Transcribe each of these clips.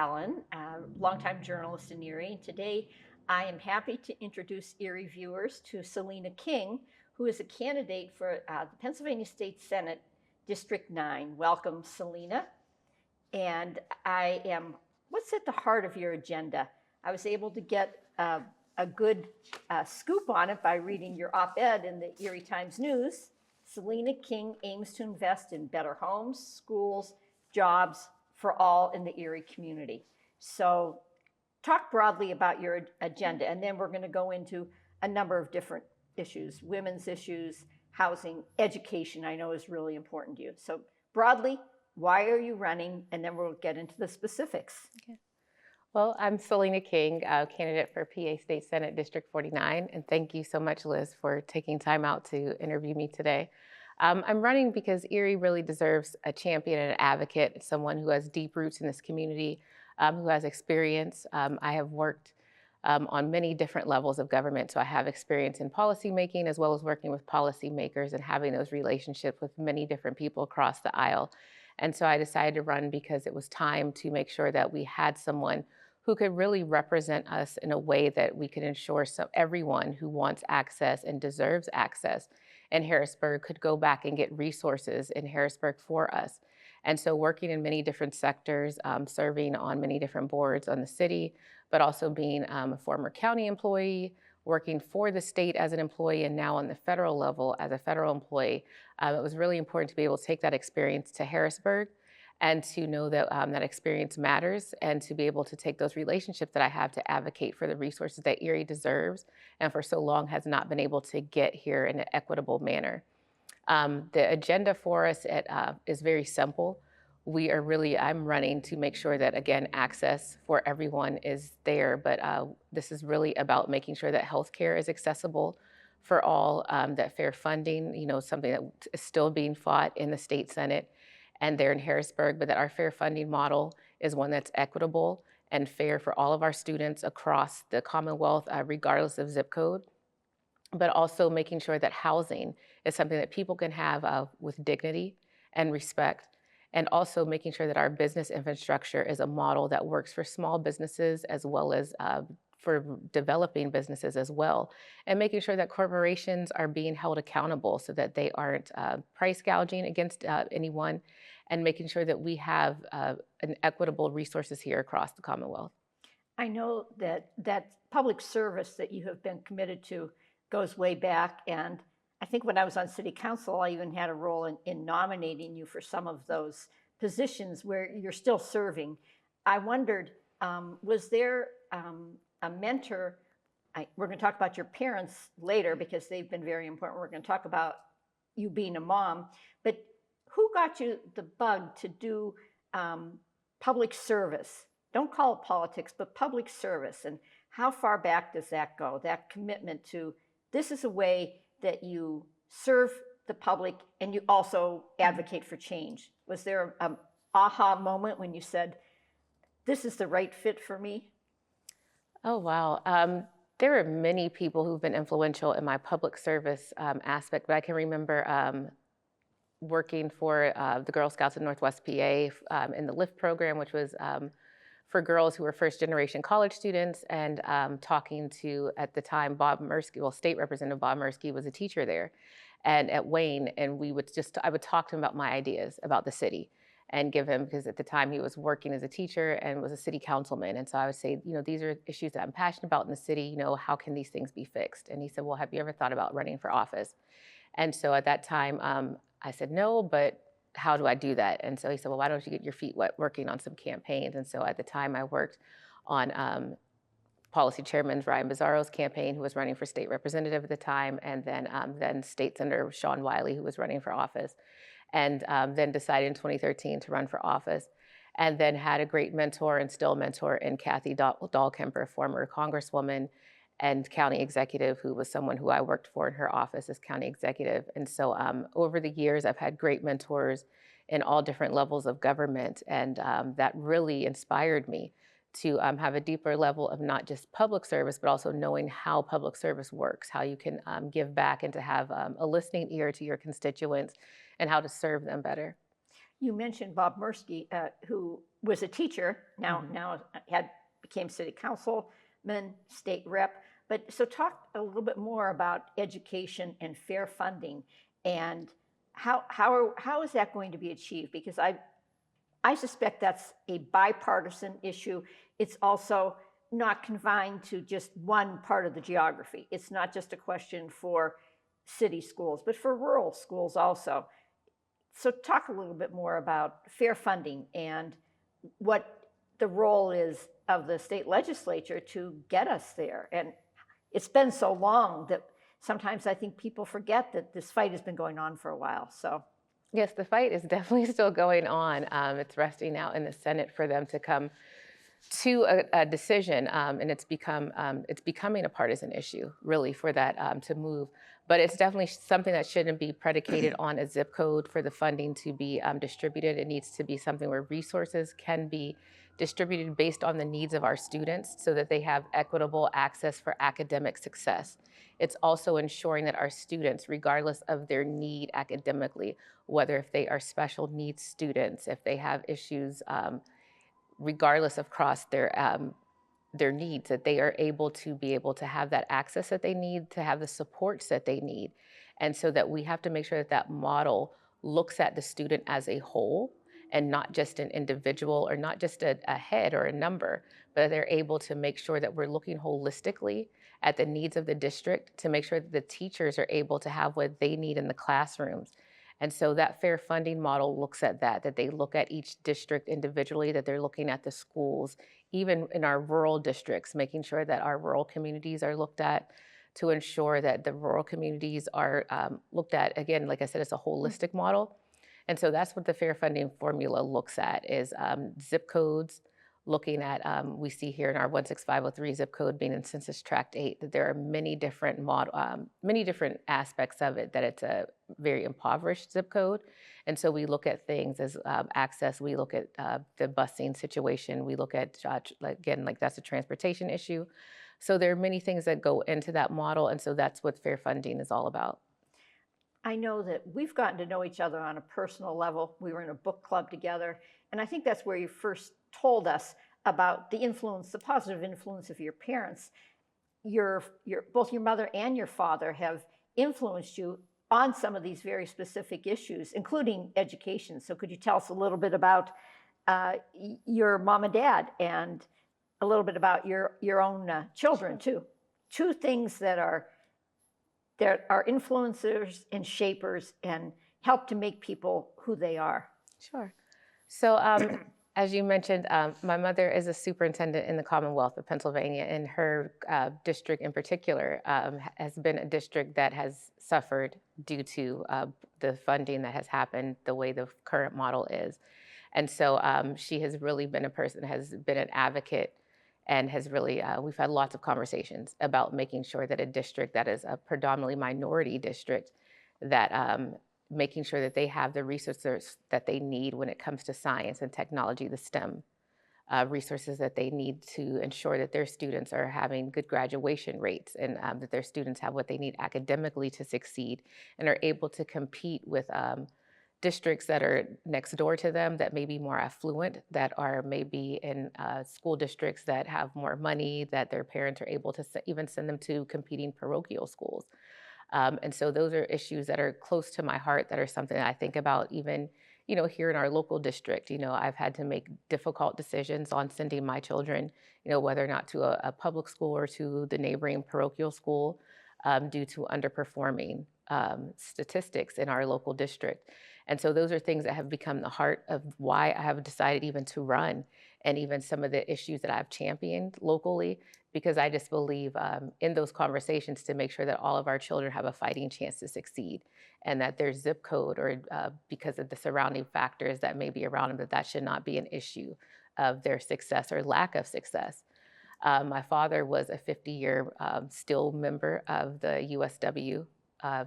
Allen, a longtime journalist in Erie. Today, I am happy to introduce Erie viewers to Selena King, who is a candidate for the Pennsylvania State Senate District 9. Welcome, Selena. And what's at the heart of your agenda? I was able to get a good scoop on it by reading your op-ed in the Erie Times News. Selena King aims to invest in better homes, schools, jobs for all in the Erie community. So talk broadly about your agenda, and then we're going to go into a number of different issues, women's issues, housing, education, I know is really important to you. So broadly, why are you running? And then we'll get into the specifics. Okay. Well, I'm Selena King, candidate for PA State Senate District 49, and thank you so much, Liz, for taking time out to interview me today. I'm running because Erie really deserves a champion and an advocate, someone who has deep roots in this community, who has experience. I have worked on many different levels of government, so I have experience in policymaking as well as working with policymakers and having those relationships with many different people across the aisle. And so I decided to run because it was time to make sure that we had someone who could really represent us in a way that we could ensure so everyone who wants access and deserves access in Harrisburg could go back and get resources in Harrisburg for us. And so working in many different sectors, serving on many different boards on the city, but also being a former county employee, working for the state as an employee, and now on the federal level as a federal employee, it was really important to be able to take that experience to Harrisburg and to know that that experience matters, and to be able to take those relationships that I have to advocate for the resources that Erie deserves and for so long has not been able to get here in an equitable manner. The agenda for us is very simple. I'm running to make sure that, again, access for everyone is there, but this is really about making sure that healthcare is accessible for all, that fair funding, something that is still being fought in the state Senate and there in Harrisburg, but that our fair funding model is one that's equitable and fair for all of our students across the Commonwealth, regardless of zip code, but also making sure that housing is something that people can have with dignity and respect, and also making sure that our business infrastructure is a model that works for small businesses as well as for developing businesses as well, and making sure that corporations are being held accountable so that they aren't price gouging against anyone, and making sure that we have an equitable resources here across the Commonwealth. I know that public service that you have been committed to goes way back, and I think when I was on city council, I even had a role in nominating you for some of those positions where you're still serving. I wondered, was there a mentor? We're going to talk about your parents later because they've been very important. We're going to talk about you being a mom, but who got you the bug to do public service? Don't call it politics, but public service. And how far back does that go? That commitment to this is a way that you serve the public and you also advocate for change. Was there an aha moment when you said, this is the right fit for me? Oh, wow. There are many people who've been influential in my public service aspect, but I can remember working for the Girl Scouts of Northwest PA in the LIFT program, which was for girls who were first-generation college students, and talking to, at the time, Bob Mursky, State Representative Bob Mursky was a teacher there, and at Wayne, and I would talk to him about my ideas about the city, and give him, because at the time he was working as a teacher and was a city councilman, and so I would say, these are issues that I'm passionate about in the city, how can these things be fixed? And he said, well, have you ever thought about running for office? And so at that time, I said, no, but how do I do that? And so he said, well, why don't you get your feet wet working on some campaigns? And so at the time I worked on Policy Chairman Ryan Bizarro's campaign, who was running for state representative at the time, and then State Senator Sean Wiley, who was running for office, and then decided in 2013 to run for office, and then had a great mentor and still mentor in Kathy Dahlkemper, former Congresswoman and county executive, who was someone who I worked for in her office as county executive. And so over the years, I've had great mentors in all different levels of government, and that really inspired me to have a deeper level of not just public service, but also knowing how public service works, how you can give back and to have a listening ear to your constituents and how to serve them better. you mentioned Bob Mursky, who was a teacher, now became city councilman, state rep. But so talk a little bit more about education and fair funding, and how is that going to be achieved? Because I suspect that's a bipartisan issue. It's also not confined to just one part of the geography. It's not just a question for city schools, but for rural schools also. So talk a little bit more about fair funding and what the role is of the state legislature to get us there. And it's been so long that sometimes I think people forget that this fight has been going on for a while. So Yes, the fight is definitely still going on. It's resting out in the Senate for them to come to a decision, and it's becoming a partisan issue, really, for that to move. But it's definitely something that shouldn't be predicated on a zip code for the funding to be distributed. It needs to be something where resources can be distributed based on the needs of our students so that they have equitable access for academic success. It's also ensuring that our students, regardless of their need academically, whether if they are special needs students, if they have issues, regardless of across their needs, that they are able to have that access that they need, to have the supports that they need. And so that we have to make sure that that model looks at the student as a whole and not just an individual or not just a head or a number, but they're able to make sure that we're looking holistically at the needs of the district to make sure that the teachers are able to have what they need in the classrooms. And so that fair funding model looks at that they look at each district individually, that they're looking at the schools, even in our rural districts, making sure that our rural communities are looked at to ensure that the rural communities are looked at, again, like I said, it's a holistic model. And so that's what the fair funding formula looks at is zip codes, looking at, we see here in our 16503 zip code being in Census Tract 8, that there are many different many different aspects of it, that it's a very impoverished zip code. And so we look at things as access, we look at the busing situation, we look at, again, like that's a transportation issue. So there are many things that go into that model, and so that's what fair funding is all about. I know that we've gotten to know each other on a personal level. We were in a book club together, and I think that's where you first told us about the influence, the positive influence of your parents. Both your mother and your father have influenced you on some of these very specific issues, including education. So could you tell us a little bit about your mom and dad, and a little bit about your own children too? Two things that are influencers and shapers and help to make people who they are. Sure. So as you mentioned, my mother is a superintendent in the Commonwealth of Pennsylvania, and her district in particular has been a district that has suffered due to the funding that has happened the way the current model is. And so she has really been a person, has been an advocate, and has really, we've had lots of conversations about making sure that a district that is a predominantly minority district, that making sure that they have the resources that they need when it comes to science and technology, the STEM resources that they need to ensure that their students are having good graduation rates, and that their students have what they need academically to succeed and are able to compete with districts that are next door to them that may be more affluent, that are maybe in school districts that have more money, that their parents are able to even send them to competing parochial schools. And so those are issues that are close to my heart, that are something that I think about even, here in our local district. I've had to make difficult decisions on sending my children, whether or not to a public school or to the neighboring parochial school due to underperforming statistics in our local district. And so those are things that have become the heart of why I have decided even to run, and even some of the issues that I've championed locally, because I just believe in those conversations to make sure that all of our children have a fighting chance to succeed, and that their zip code or because of the surrounding factors that may be around them, that should not be an issue of their success or lack of success. My father was a 50-year still member of the USW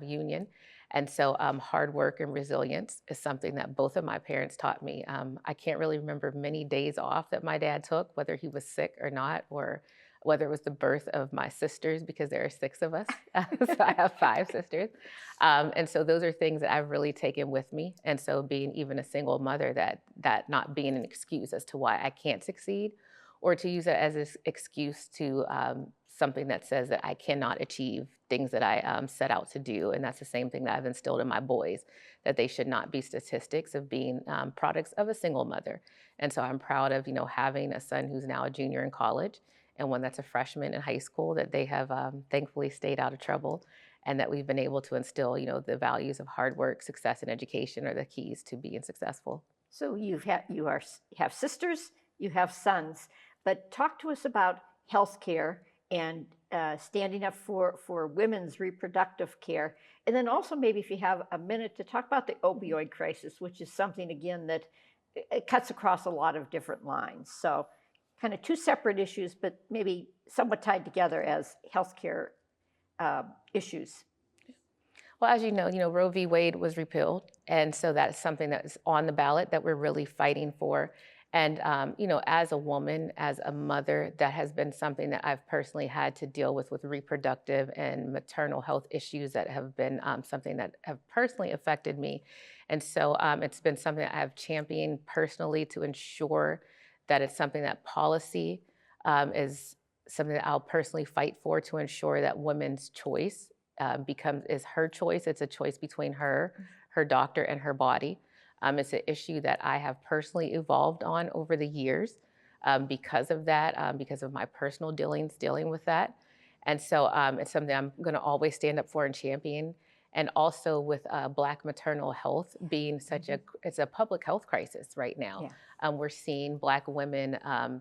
union. And so hard work and resilience is something that both of my parents taught me. I can't really remember many days off that my dad took, whether he was sick or not, or whether it was the birth of my sisters, because there are 6 of us. So I have 5 sisters. And so those are things that I've really taken with me. And so being even a single mother, that not being an excuse as to why I can't succeed, or to use it as an excuse to something that says that I cannot achieve things that I set out to do. And that's the same thing that I've instilled in my boys, that they should not be statistics of being products of a single mother. And so I'm proud of, having a son who's now a junior in college and one that's a freshman in high school, that they have thankfully stayed out of trouble, and that we've been able to instill, the values of hard work, success, and education are the keys to being successful. So you have sisters, you have sons, but talk to us about healthcare and standing up for women's reproductive care. And then also maybe if you have a minute to talk about the opioid crisis, which is something, again, that it cuts across a lot of different lines. So kind of 2 separate issues, but maybe somewhat tied together as healthcare issues. Well, as you know, Roe v. Wade was repealed, and so that's something that's on the ballot that we're really fighting for. And as a woman, as a mother, that has been something that I've personally had to deal with reproductive and maternal health issues that have been something that have personally affected me. And so it's been something that I've championed personally to ensure that it's something that policy is something that I'll personally fight for, to ensure that women's choice is her choice. It's a choice between her doctor, and her body. It's an issue that I have personally evolved on over the years because of that, because of my personal dealing with that. And so it's something I'm going to always stand up for and champion. And also with Black maternal health being it's a public health crisis right now. Yeah. We're seeing Black women,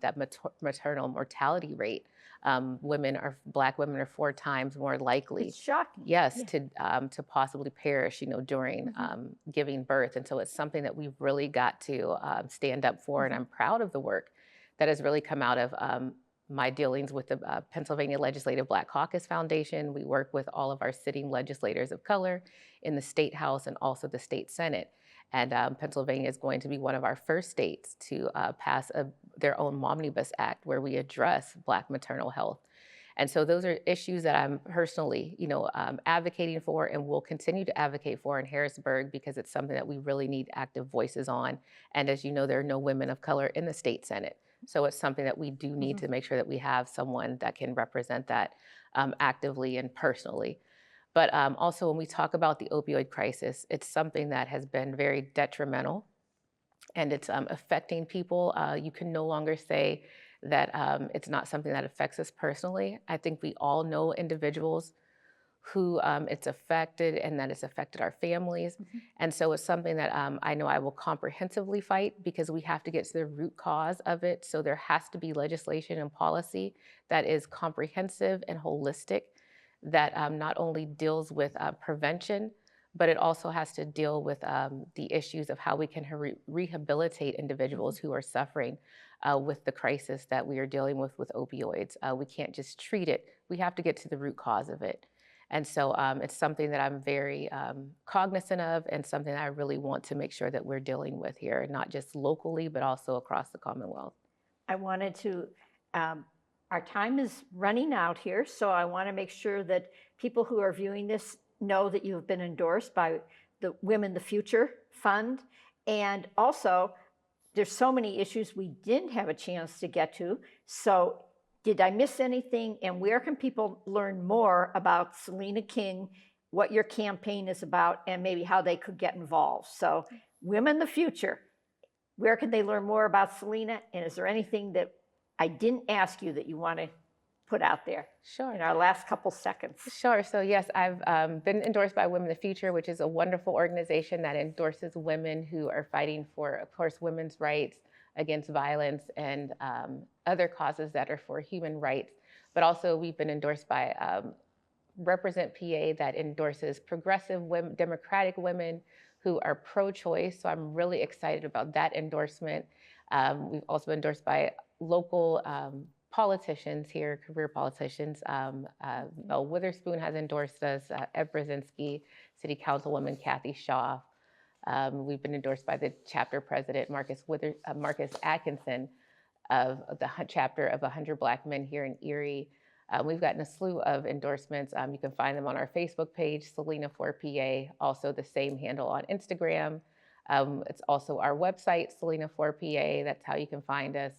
that maternal mortality rate. Black women are 4 times more likely. It's shocking. Yes, Yeah. to possibly perish, during giving birth. And so it's something that we've really got to stand up for. And I'm proud of the work that has really come out of my dealings with the Pennsylvania Legislative Black Caucus Foundation. We work with all of our sitting legislators of color in the State House and also the State Senate. And Pennsylvania is going to be one of our first states to pass their own Momnibus Act, where we address Black maternal health. And so those are issues that I'm personally, advocating for, and will continue to advocate for in Harrisburg, because it's something that we really need active voices on. And as you know, there are no women of color in the state Senate. So it's something that we do need to make sure that we have someone that can represent that actively and personally. But also when we talk about the opioid crisis, it's something that has been very detrimental, and it's affecting people. You can no longer say that it's not something that affects us personally. I think we all know individuals who it's affected, and that it's affected our families. And so it's something that I know I will comprehensively fight, because we have to get to the root cause of it. So there has to be legislation and policy that is comprehensive and holistic, that not only deals with prevention, but it also has to deal with the issues of how we can rehabilitate individuals who are suffering with the crisis that we are dealing with opioids. We can't just treat it. We have to get to the root cause of it. And so it's something that I'm very cognizant of, and something that I really want to make sure that we're dealing with here, not just locally, but also across the Commonwealth. I wanted to, our time is running out here, so I want to make sure that people who are viewing this know that you have been endorsed by the Women the Future Fund. And also, there's so many issues we didn't have a chance to get to. So did I miss anything? And where can people learn more about Selena King, what your campaign is about, and maybe how they could get involved? So Women the Future, where can they learn more about Selena? And is there anything that I didn't ask you that you want to put out there? Sure. In our last couple seconds. Sure. So yes, I've been endorsed by Women the Future, which is a wonderful organization that endorses women who are fighting for, of course, women's rights against violence and other causes that are for human rights. But also we've been endorsed by Represent PA, that endorses progressive women, democratic women who are pro-choice. So I'm really excited about that endorsement. We've also been endorsed by local politicians here, career politicians. Belle Witherspoon has endorsed us, Ed Brzezinski, City Councilwoman Kathy Shaw. We've been endorsed by the chapter president, Marcus Atkinson. of the chapter of 100 Black Men here in Erie. We've gotten a slew of endorsements. You can find them on our Facebook page, Selena 4PA, also the same handle on Instagram. It's also our website, Selena 4PA. That's how you can find us.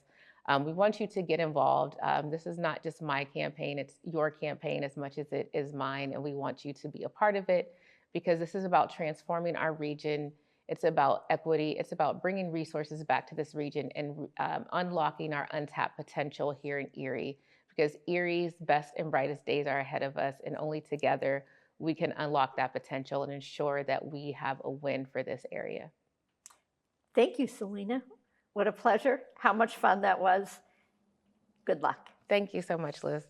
We want you to get involved. This is not just my campaign, it's your campaign as much as it is mine, and we want you to be a part of it because this is about transforming our region. It's about equity. It's about bringing resources back to this region and unlocking our untapped potential here in Erie, because Erie's best and brightest days are ahead of us, and only together we can unlock that potential and ensure that we have a win for this area. Thank you, Selena. What a pleasure. How much fun that was. Good luck. Thank you so much, Liz.